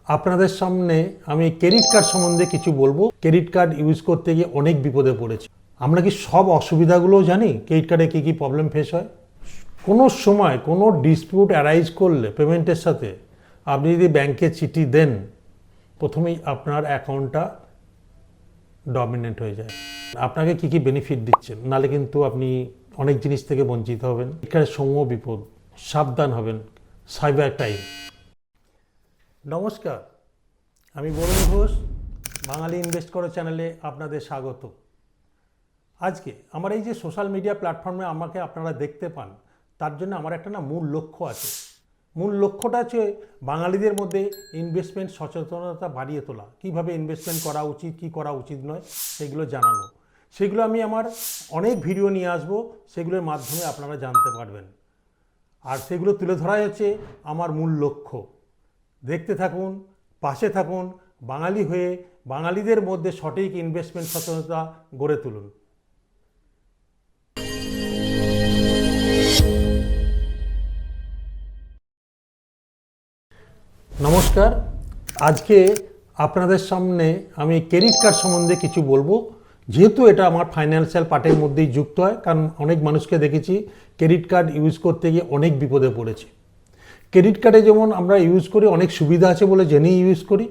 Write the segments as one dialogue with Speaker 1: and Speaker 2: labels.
Speaker 1: আপনাদের সামনে আমি ক্রেডিট কার্ড সম্বন্ধে কিছু বলবো। ক্রেডিট কার্ড ইউজ করতে গিয়ে অনেক বিপদে পড়েছি। আমরা কি সব অসুবিধাগুলোও জানি? ক্রেডিট কার্ডে কী কী প্রবলেম ফেস হয়? কোনো সময় কোনো ডিসপিউট অ্যারাইজ করলে পেমেন্টের সাথে আপনি যদি ব্যাংকে চিঠি দেন, প্রথমেই আপনার অ্যাকাউন্টটা ডমিনেন্ট হয়ে যায়। আপনাকে কী কী বেনিফিট দিচ্ছেন, নাহলে কিন্তু আপনি অনেক জিনিস থেকে বঞ্চিত হবেন। এখানে সমূহ বিপদ, সাবধান হবেন। Cyber time. নমস্কার, আমি বরুণ ঘোষ, বাঙালি ইনভেস্ট করো চ্যানেলে আপনাদের স্বাগত। আজকে আমার এই যে সোশ্যাল মিডিয়া প্ল্যাটফর্মে আমাকে আপনারা দেখতে পান, তার জন্য আমার একটা মূল লক্ষ্য আছে। মূল লক্ষ্যটা হচ্ছে বাঙালিদের মধ্যে ইনভেস্টমেন্ট সচেতনতা বাড়িয়ে তোলা। কীভাবে ইনভেস্টমেন্ট করা উচিত, কী করা উচিত নয়, সেগুলো জানানো। সেগুলো আমি আমার অনেক ভিডিও নিয়ে আসবো, সেগুলোর মাধ্যমে আপনারা জানতে পারবেন। আর সেগুলো তুলে ধরাই হচ্ছে আমার মূল লক্ষ্য। দেখতে থাকুন, পাশে থাকুন, বাঙালি হয়ে বাঙালিদের মধ্যে সঠিক ইনভেস্টমেন্ট সচেতনতা গড়ে তুলুন। নমস্কার, আজকে আপনাদের সামনে আমি ক্রেডিট কার্ড সম্বন্ধে কিছু বলবো। যেহেতু এটা আমার ফাইন্যান্সিয়াল পার্টের মধ্যেই যুক্ত হয়, কারণ অনেক মানুষকে দেখেছি ক্রেডিট কার্ড ইউজ করতে গিয়ে অনেক বিপদে পড়েছে। ক্রেডিট কার্ডে যেমন আমরা ইউজ করি, অনেক সুবিধা আছে বলে জেনেই ইউজ করি।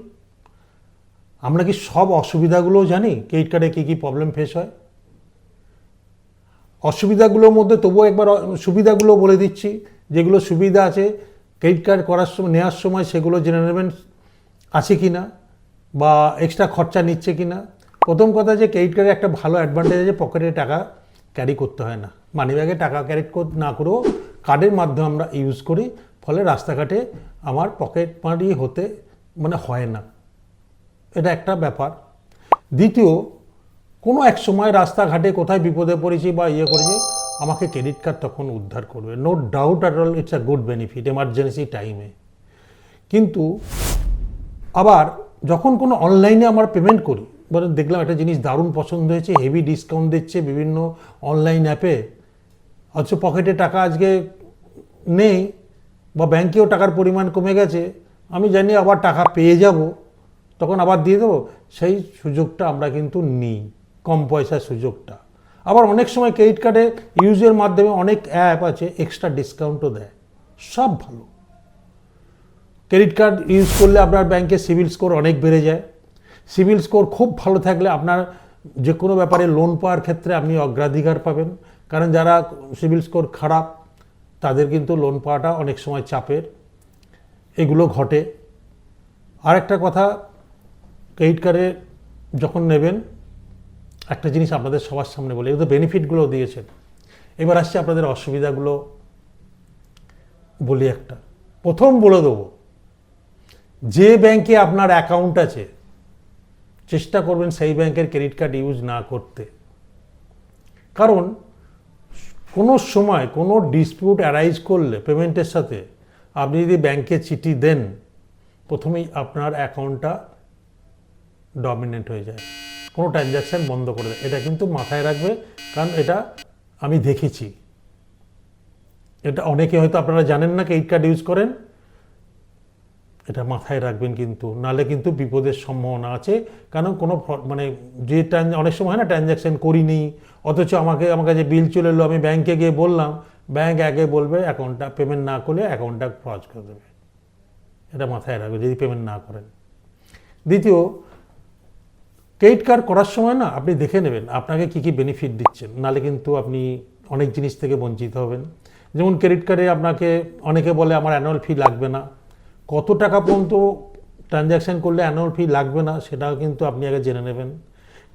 Speaker 1: আমরা কি সব অসুবিধাগুলোও জানি? ক্রেডিট কার্ডে কী কী প্রবলেম ফেস হয়? অসুবিধাগুলোর মধ্যে তবুও একবার সুবিধাগুলো বলে দিচ্ছি। যেগুলো সুবিধা আছে ক্রেডিট কার্ড করার সময়, নেওয়ার সময় সেগুলো জেনে নেবেন আছে কি না, বা এক্সট্রা খরচা নিচ্ছে কি না। প্রথম কথা যে ক্রেডিট কার্ডের একটা ভালো অ্যাডভান্টেজ আছে, পকেটে টাকা ক্যারি করতে হয় না। মানি ব্যাগে টাকা ক্যারি না করেও কার্ডের মাধ্যমে আমরা ইউজ করি, ফলে রাস্তাঘাটে আমার পকেট মারি হতে হয় না। এটা একটা ব্যাপার। দ্বিতীয়, কোনো এক সময় রাস্তাঘাটে কোথায় বিপদে পড়েছি বা করেছি, আমাকে ক্রেডিট কার্ড তখন উদ্ধার করবে। No doubt at all, it's a good benefit emergency টাইমে। কিন্তু আবার যখন কোনো অনলাইনে আমরা পেমেন্ট করি, দেখলাম একটা জিনিস দারুণ পছন্দ হয়েছে, হেভি ডিসকাউন্ট দিচ্ছে বিভিন্ন অনলাইন অ্যাপে, অথচ পকেটে টাকা আজকে নেই বা ব্যাংকেও টাকার পরিমাণ কমে গেছে, আমি জানি আবার টাকা পেয়ে যাব, তখন আবার দিয়ে দেবো। সেই সুযোগটা আমরা কিন্তু নিই, কম পয়সার সুযোগটা। আবার অনেক সময় ক্রেডিট কার্ডে ইউজের মাধ্যমে অনেক অ্যাপ আছে এক্সট্রা ডিসকাউন্টও দেয়। সব ভালো। ক্রেডিট কার্ড ইউজ করলে আপনার ব্যাংকের সিভিল স্কোর অনেক বেড়ে যায়। সিভিল স্কোর খুব ভালো থাকলে আপনার যে কোনো ব্যাপারে লোন পাওয়ার ক্ষেত্রে আপনি অগ্রাধিকার পাবেন। কারণ যারা সিভিল স্কোর খারাপ, তাদের কিন্তু লোন পাওয়াটা অনেক সময় চাপের। এগুলো ঘটে। আর একটা কথা, ক্রেডিট কার্ডে যখন নেবেন, একটা জিনিস আপনাদের সবার সামনে বলি, এগুলো বেনিফিটগুলো দিয়েছেন। এবার আসছে আপনাদের অসুবিধাগুলো বলি। একটা প্রথম বলে দেবো, যে ব্যাংকে আপনার অ্যাকাউন্ট আছে চেষ্টা করবেন সেই ব্যাংকের ক্রেডিট কার্ড ইউজ না করতে। কারণ কোনো সময় কোনো ডিসপিউট অ্যারাইজ করলে পেমেন্টের সাথে আপনি যদি ব্যাংকে চিঠি দেন, প্রথমেই আপনার অ্যাকাউন্টটা ডমিনেন্ট হয়ে যায়, কোনো ট্রানজ্যাকশান বন্ধ করে দেয়। এটা কিন্তু মাথায় রাখবে, কারণ এটা আমি দেখেছি। এটা অনেকে হয়তো আপনারা জানেন না, ক্রেডিট কার্ড ইউজ করেন, এটা মাথায় রাখবেন কিন্তু, নাহলে কিন্তু বিপদের সম্ভাবনা আছে। কারণ কোনো যে অনেক সময় হয় না, ট্রানজ্যাকশান করিনি, অথচ আমার কাছে বিল চলে এলো, আমি ব্যাংকে গিয়ে বললাম, ব্যাংক আগে বলবে অ্যাকাউন্টটা পেমেন্ট না করলে অ্যাকাউন্টটা ফ্রজ করে দেবে। এটা মাথায় রাখবে যদি পেমেন্ট না করেন। দ্বিতীয়, ক্রেডিট কার্ড করার সময় আপনি দেখে নেবেন আপনাকে কী কী বেনিফিট দিচ্ছেন, নাহলে কিন্তু আপনি অনেক জিনিস থেকে বঞ্চিত হবেন। যেমন ক্রেডিট কার্ডে আপনাকে অনেকে বলে আমার অ্যানুয়াল ফি লাগবে না। কত টাকা পর্যন্ত ট্রানজ্যাকশান করলে অ্যানুয়াল ফি লাগবে না, সেটাও কিন্তু আপনি আগে জেনে নেবেন।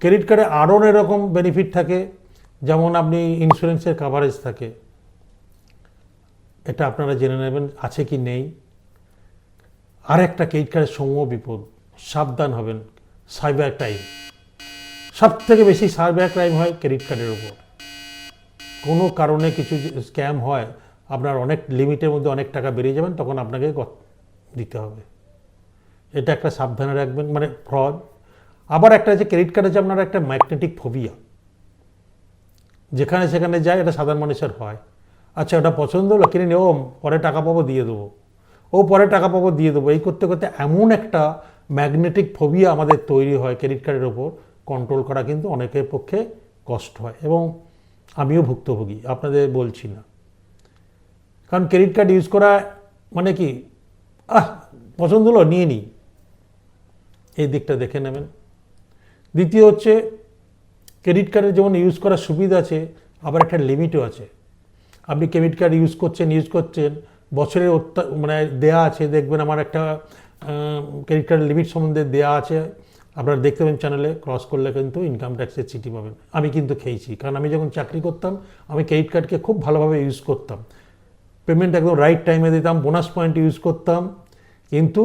Speaker 1: ক্রেডিট কার্ডে আরও এরকম বেনিফিট থাকে, যেমন আপনি ইন্স্যুরেন্সের কাভারেজ থাকে, এটা আপনারা জেনে নেবেন আছে কি নেই। আর একটা ক্রেডিট কার্ডের সমূহ বিপদ, সাবধান হবেন। Cyber crime. সব থেকে বেশি সাইবার ক্রাইম হয় ক্রেডিট কার্ডের উপর। কোনো কারণে কিছু স্ক্যাম হয়, আপনার অনেক লিমিটের মধ্যে অনেক টাকা বেরিয়ে যাবেন, তখন আপনাকে দিতে হবে। এটা একটা সাবধানে রাখবেন, ফ্রড। আবার একটা আছে ক্রেডিট কার্ডে যে আপনার একটা ম্যাগনেটিক ফোবিয়া, যেখানে সেখানে যায়, এটা সাধারণ মানুষের হয়। আচ্ছা, ওটা পছন্দ হলো, কিনে নেব, পরে টাকা পাবো দিয়ে দেবো। ও পরে টাকা পাবো দিয়ে দেবো, এই করতে করতে এমন একটা ম্যাগনেটিক ফোবিয়া আমাদের তৈরি হয় ক্রেডিট কার্ডের ওপর, কন্ট্রোল করা কিন্তু অনেকের পক্ষে কষ্ট হয়, এবং আমিও ভুক্তভোগী, আপনাদের বলছি না। কারণ ক্রেডিট কার্ড ইউজ করা মানে কি, পছন্দ হলো নিয়ে নিই, এই দিকটা দেখে নেবেন। দ্বিতীয় হচ্ছে, ক্রেডিট কার্ডের যেমন ইউজ করার সুবিধা আছে, আবার একটা লিমিটও আছে। আপনি ক্রেডিট কার্ড ইউজ করছেন, বছরের মানে দেয়া আছে, দেখবেন আমার একটা ক্রেডিট কার্ডের লিমিট সম্বন্ধে দেয়া আছে, আপনারা দেখতে পাবেন চ্যানেলে, ক্রস করলে কিন্তু ইনকাম ট্যাক্সের চিঠি পাবেন। আমি কিন্তু খেয়েছি, কারণ আমি যখন চাকরি করতাম আমি ক্রেডিট কার্ডকে খুব ভালোভাবে ইউজ করতাম, পেমেন্ট একদম রাইট টাইমে দিতাম, বোনাস পয়েন্ট ইউজ করতাম, কিন্তু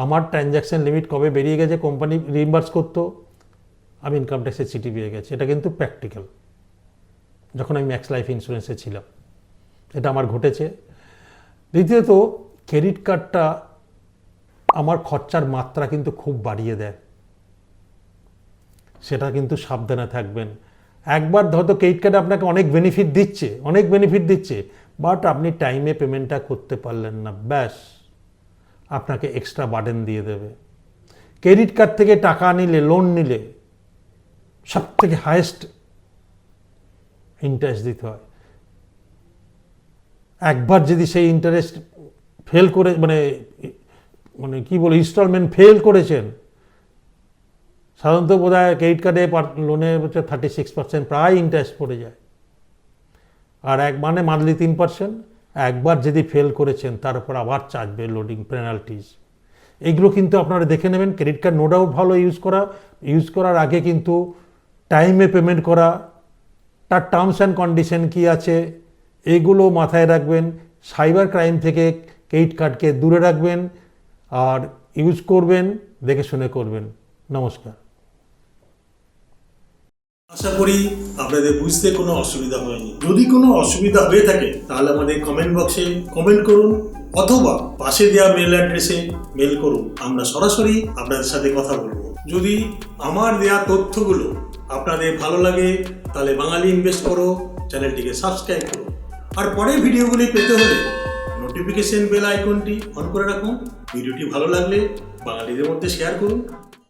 Speaker 1: আমার ট্রানজ্যাকশন লিমিট কবে বেরিয়ে গেছে, কোম্পানি রিইম্বার্স করতো, আমি ইনকাম ট্যাক্সের চিঠি পেয়ে গেছি। এটা কিন্তু প্র্যাকটিক্যাল, যখন আমি ম্যাক্স লাইফ ইন্স্যুরেন্সে ছিলাম এটা আমার ঘটেছে। দ্বিতীয়ত, ক্রেডিট কার্ডটা আমার খরচার মাত্রা কিন্তু খুব বাড়িয়ে দেয়, সেটা কিন্তু সাবধানে থাকবেন। একবার হয়তো ক্রেডিট কার্ডে আপনাকে অনেক বেনিফিট দিচ্ছে, বাট আপনি টাইমে পেমেন্টটা করতে পারলেন না, ব্যাস আপনাকে এক্সট্রা বার্ডেন দিয়ে দেবে। ক্রেডিট কার্ড থেকে টাকা নিলে, লোন নিলে সব থেকে হায়েস্ট ইন্টারেস্ট দিতে হয়। একবার যদি সেই ইন্টারেস্ট ফেল করে মানে কি বলে ইনস্টলমেন্ট ফেল করেছেন, সাধারণত বোধ হয় ক্রেডিট কার্ডে লোনের 36% প্রায় ইন্টারেস্ট পড়ে যায়, আর মান্থলি 3%। একবার যদি ফেল করেছেন তার উপর আবার চার্জবে লোডিং পেনাল্টিজ। এগুলো কিন্তু আপনারা দেখে নেবেন। ক্রেডিট কার্ড নো ডাউট ভালো ইউজ করার আগে কিন্তু টাইমে পেমেন্ট করা, তার টার্মস অ্যান্ড কন্ডিশন কী আছে এগুলো মাথায় রাখবেন। সাইবার ক্রাইম থেকে ক্রেডিট কার্ডকে দূরে রাখবেন, আর ইউজ করবেন দেখে শুনে করবেন। নমস্কার।
Speaker 2: আশা করি আপনাদের বুঝতে কোনো অসুবিধা হয়নি। যদি কোনো অসুবিধা হয়ে থাকে তাহলে আমাদের কমেন্ট বক্সে কমেন্ট করুন, অথবা পাশে দেওয়া মেল অ্যাড্রেসে মেল করুন, আমরা সরাসরি আপনাদের সাথে কথা বলবো। যদি আমার দেওয়া তথ্যগুলো আপনাদের ভালো লাগে তাহলে বাঙালি ইনভেস্ট করো চ্যানেলটিকে সাবস্ক্রাইব করুন, আর পরের ভিডিওগুলি পেতে হলে নোটিফিকেশন বেল আইকনটি অন করে রাখুন। ভিডিওটি ভালো লাগলে বাঙালিদের মধ্যে শেয়ার করুন।